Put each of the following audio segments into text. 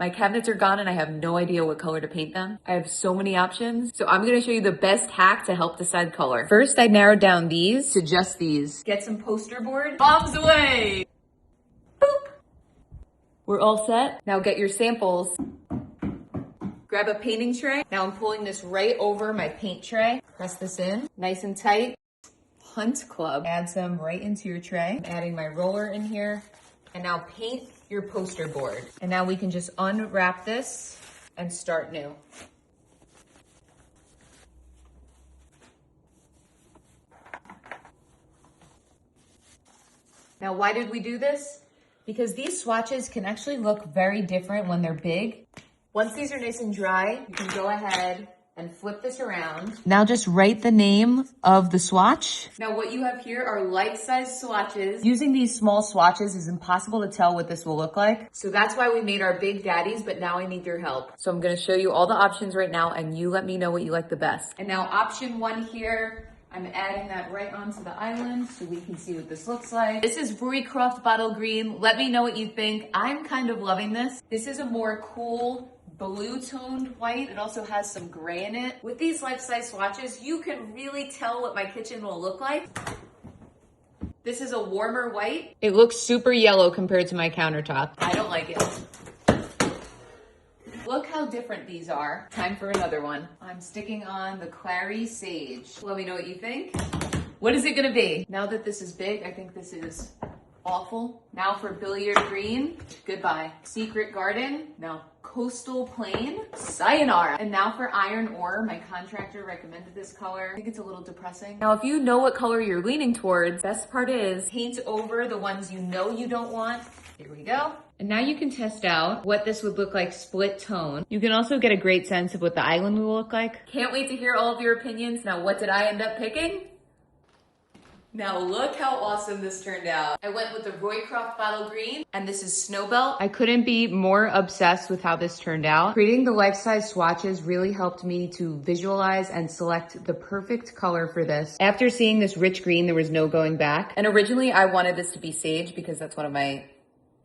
My cabinets are gone and I have no idea what color to paint them. I have so many options. So I'm gonna show you the best hack to help decide color. First, I narrowed down these to just these. Get some poster board, bombs away. Boop. We're all set. Now get your samples. Grab a painting tray. Now I'm pulling this right over my paint tray. Press this in, nice and tight. Hunt Club. Add some right into your tray. I'm adding my roller in here. And now paint your poster board. And now we can just unwrap this and start new. Now, why did we do this? Because these swatches can actually look very different when they're big. Once these are nice and dry, you can go ahead and flip this around. Now just write the name of the swatch. Now what you have here are life-size swatches. Using these small swatches is impossible to tell what this will look like. So that's why we made our big daddies, but now I need your help. So I'm gonna show you all the options right now and you let me know what you like the best. And now option 1 here, I'm adding that right onto the island so we can see what this looks like. This is Roycroft Bottle Green. Let me know what you think. I'm kind of loving this. This is a more cool, blue toned white. It also has some gray in it. With these life-size swatches, you can really tell what my kitchen will look like. This is a warmer white. It looks super yellow compared to my countertop. I don't like it. Look how different these are. Time for another one. I'm sticking on the 𝐵𝐸_SAGE. Let me know what you think. What is it gonna be? Now that this is big, I think this is awful. Now for Billiard Green, goodbye. Secret Garden, no. Coastal Plain, sayonara. And now for Iron Ore, my contractor recommended this color. I think it's a little depressing. Now, if you know what color you're leaning towards, best part is paint over the ones you know you don't want. Here we go. And now you can test out what this would look like split tone. You can also get a great sense of what the island will look like. Can't wait to hear all of your opinions. Now, what did I end up picking? Now look how awesome this turned out. I went with the Roycroft Bottle Green, and this is Snowbelt. I couldn't be more obsessed with how this turned out. Creating the life-size swatches really helped me to visualize and select the perfect color for this. After seeing this rich green, there was no going back. And originally I wanted this to be sage because that's one of my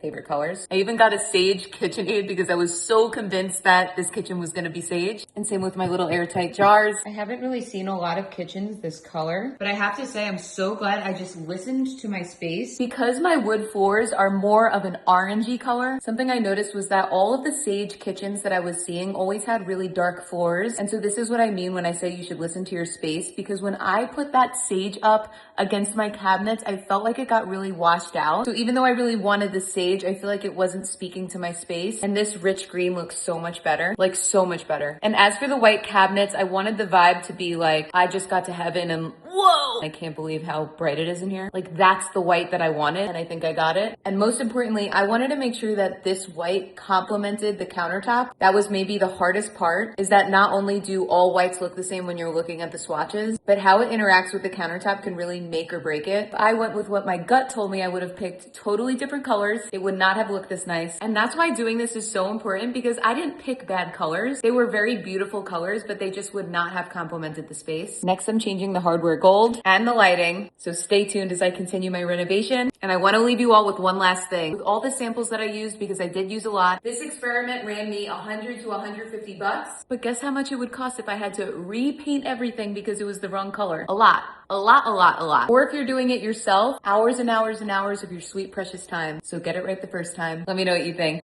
favorite colors. I even got a sage KitchenAid because I was so convinced that this kitchen was gonna be sage. And same with my little airtight jars. I haven't really seen a lot of kitchens this color, but I have to say I'm so glad I just listened to my space. Because my wood floors are more of an orangey color, something I noticed was that all of the sage kitchens that I was seeing always had really dark floors. And so this is what I mean when I say you should listen to your space, because when I put that sage up against my cabinets, I felt like it got really washed out. So even though I really wanted the sage, I feel like it wasn't speaking to my space. And this rich green looks so much better, like so much better. And as for the white cabinets, I wanted the vibe to be like, I just got to heaven and whoa, I can't believe how bright it is in here. Like that's the white that I wanted, and I think I got it. And most importantly, I wanted to make sure that this white complemented the countertop. That was maybe the hardest part, is that not only do all whites look the same when you're looking at the swatches, but how it interacts with the countertop can really make or break it. I went with what my gut told me I would have picked totally different colors. It would not have looked this nice. And that's why doing this is so important, because I didn't pick bad colors. They were very beautiful colors, but they just would not have complemented the space. Next, I'm changing the hardware gold and the lighting. So stay tuned as I continue my renovation. And I want to leave you all with one last thing. With all the samples that I used, because I did use a lot, this experiment ran me $100 to $150. But guess how much it would cost if I had to repaint everything because it was the wrong color? A lot. A lot. Or if you're doing it yourself, hours and hours and hours of your sweet, precious time. So get it right the first time. Let me know what you think.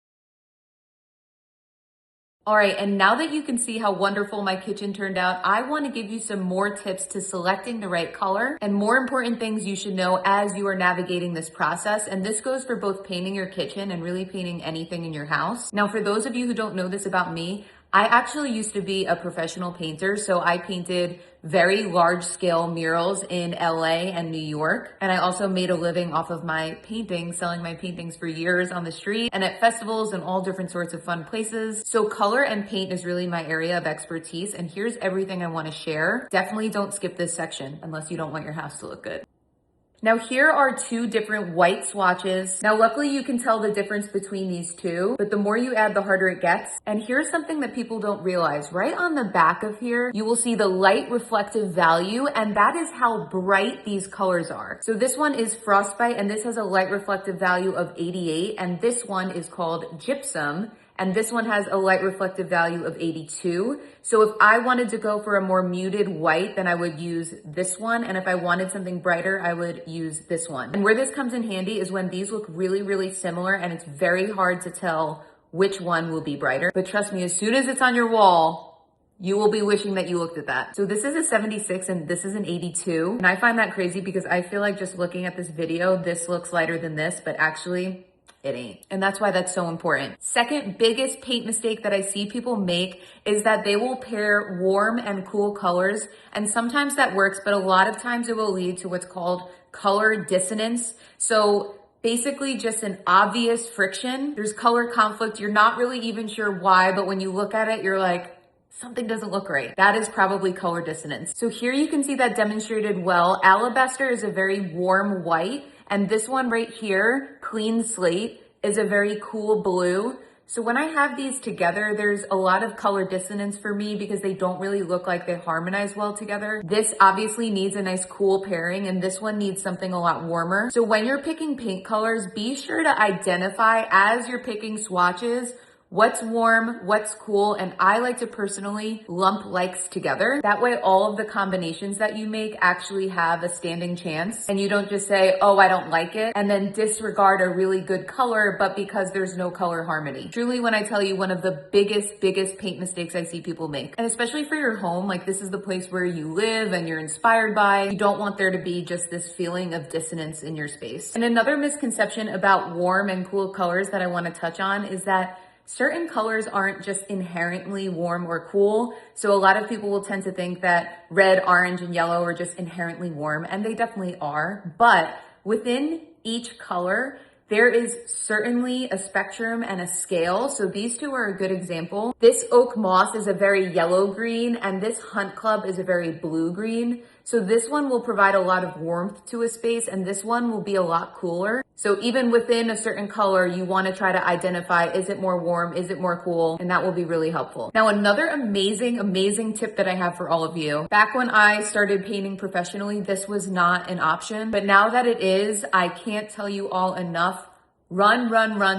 All right, and now that you can see how wonderful my kitchen turned out, I want to give you some more tips to selecting the right color and more important things you should know as you are navigating this process. And this goes for both painting your kitchen and really painting anything in your house. Now, for those of you who don't know this about me, I actually used to be a professional painter, so I painted very large scale murals in LA and New York. And I also made a living off of my paintings, selling my paintings for years on the street and at festivals and all different sorts of fun places. So color and paint is really my area of expertise. And here's everything I want to share. Definitely don't skip this section unless you don't want your house to look good. Now here are two different white swatches. Now luckily you can tell the difference between these two, but the more you add, the harder it gets. And here's something that people don't realize. Right on the back of here, you will see the light reflective value, and that is how bright these colors are. So this one is Frostbite, and this has a light reflective value of 88, and this one is called Gypsum, and this one has a light reflective value of 82. So if I wanted to go for a more muted white, then I would use this one. And if I wanted something brighter, I would use this one. And where this comes in handy is when these look really, really similar and it's very hard to tell which one will be brighter. But trust me, as soon as it's on your wall, you will be wishing that you looked at that. So this is a 76 and this is an 82. And I find that crazy because I feel like just looking at this video, this looks lighter than this, but actually it ain't. And that's why that's so important. Second biggest paint mistake that I see people make is that they will pair warm and cool colors. And sometimes that works, but a lot of times it will lead to what's called color dissonance. So basically just an obvious friction. There's color conflict. You're not really even sure why, but when you look at it, you're like, something doesn't look right. That is probably color dissonance. So here you can see that demonstrated well. Alabaster is a very warm white, and this one right here, clean slate, is a very cool blue. So when I have these together, there's a lot of color dissonance for me because they don't really look like they harmonize well together. This obviously needs a nice cool pairing, and this one needs something a lot warmer. So when you're picking paint colors, be sure to identify as you're picking swatches what's warm, what's cool, and I like to personally lump likes together. That way all of the combinations that you make actually have a standing chance, and you don't just say, oh, I don't like it, and then disregard a really good color, but because there's no color harmony. Truly, when I tell you, one of the biggest paint mistakes I see people make, and especially for your home, like this is the place where you live and you're inspired by, you don't want there to be just this feeling of dissonance in your space. And another misconception about warm and cool colors that I want to touch on is that certain colors aren't just inherently warm or cool. So a lot of people will tend to think that red, orange, and yellow are just inherently warm, and they definitely are. But within each color, there is certainly a spectrum and a scale. So these two are a good example. This oak moss is a very yellow green, and this hunt club is a very blue green. So this one will provide a lot of warmth to a space, and this one will be a lot cooler. So even within a certain color, you want to try to identify, is it more warm? Is it more cool? And that will be really helpful. Now, another amazing tip that I have for all of you. Back when I started painting professionally, this was not an option, but now that it is, I can't tell you all enough. Run,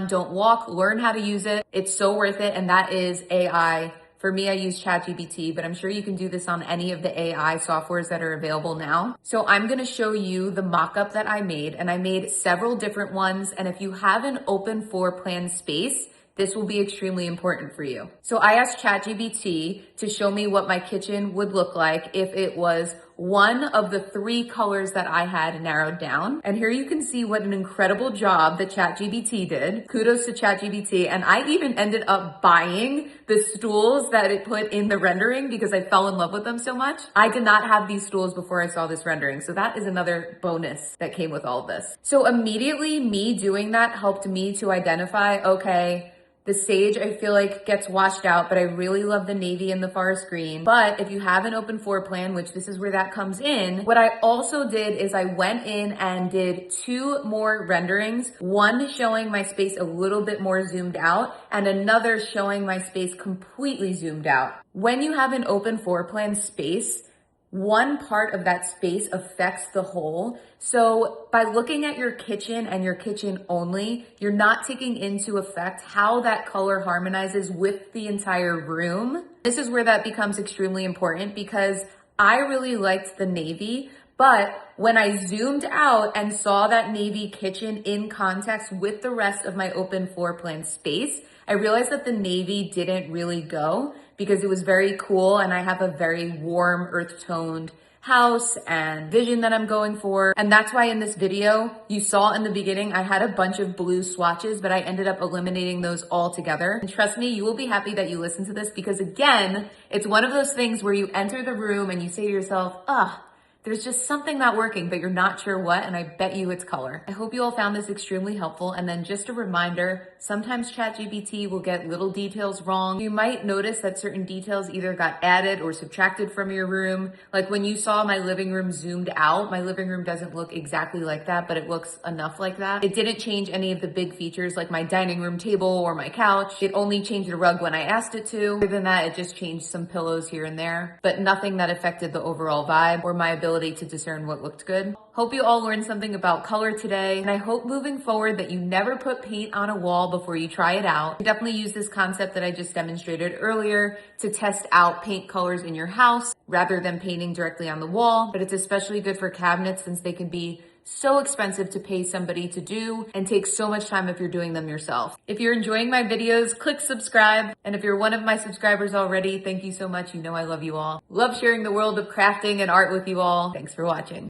don't walk, learn how to use it. It's so worth it. And that is AI. For me, I use ChatGPT, but I'm sure you can do this on any of the AI softwares that are available now. So I'm gonna show you the mock-up that I made, and I made several different ones. And if you have an open floor plan space, this will be extremely important for you. So I asked ChatGPT to show me what my kitchen would look like if it was one of the 3 colors that I had narrowed down. And here you can see what an incredible job that ChatGPT did. Kudos to ChatGPT. And I even ended up buying the stools that it put in the rendering because I fell in love with them so much. I did not have these stools before I saw this rendering. So that is another bonus that came with all of this. So immediately me doing that helped me to identify, okay, the sage, I feel like, gets washed out, but I really love the navy and the forest green. But if you have an open floor plan, which this is where that comes in, what I also did is I went in and did 2 more renderings, one showing my space a little bit more zoomed out and another showing my space completely zoomed out. When you have an open floor plan space, one part of that space affects the whole. So by looking at your kitchen and your kitchen only, you're not taking into effect how that color harmonizes with the entire room. This is where that becomes extremely important because I really liked the navy, but when I zoomed out and saw that navy kitchen in context with the rest of my open floor plan space, I realized that the navy didn't really go because it was very cool and I have a very warm earth toned house and vision that I'm going for. And that's why in this video, you saw in the beginning, I had a bunch of blue swatches, but I ended up eliminating those all together. And trust me, you will be happy that you listened to this because again, it's one of those things where you enter the room and you say to yourself, there's just something not working, but you're not sure what, and I bet you it's color. I hope you all found this extremely helpful. And then just a reminder, sometimes ChatGPT will get little details wrong. You might notice that certain details either got added or subtracted from your room. Like when you saw my living room zoomed out, my living room doesn't look exactly like that, but it looks enough like that. It didn't change any of the big features like my dining room table or my couch. It only changed the rug when I asked it to. Other than that, it just changed some pillows here and there, but nothing that affected the overall vibe or my ability ability to discern what looked good. Hope you all learned something about color today, and I hope moving forward that you never put paint on a wall before you try it out. Definitely use this concept that I just demonstrated earlier to test out paint colors in your house rather than painting directly on the wall, but it's especially good for cabinets since they can be so expensive to pay somebody to do and take so much time if you're doing them yourself. If you're enjoying my videos, click subscribe. And if you're one of my subscribers already, thank you so much. You know I love you all. Love sharing the world of crafting and art with you all. Thanks for watching.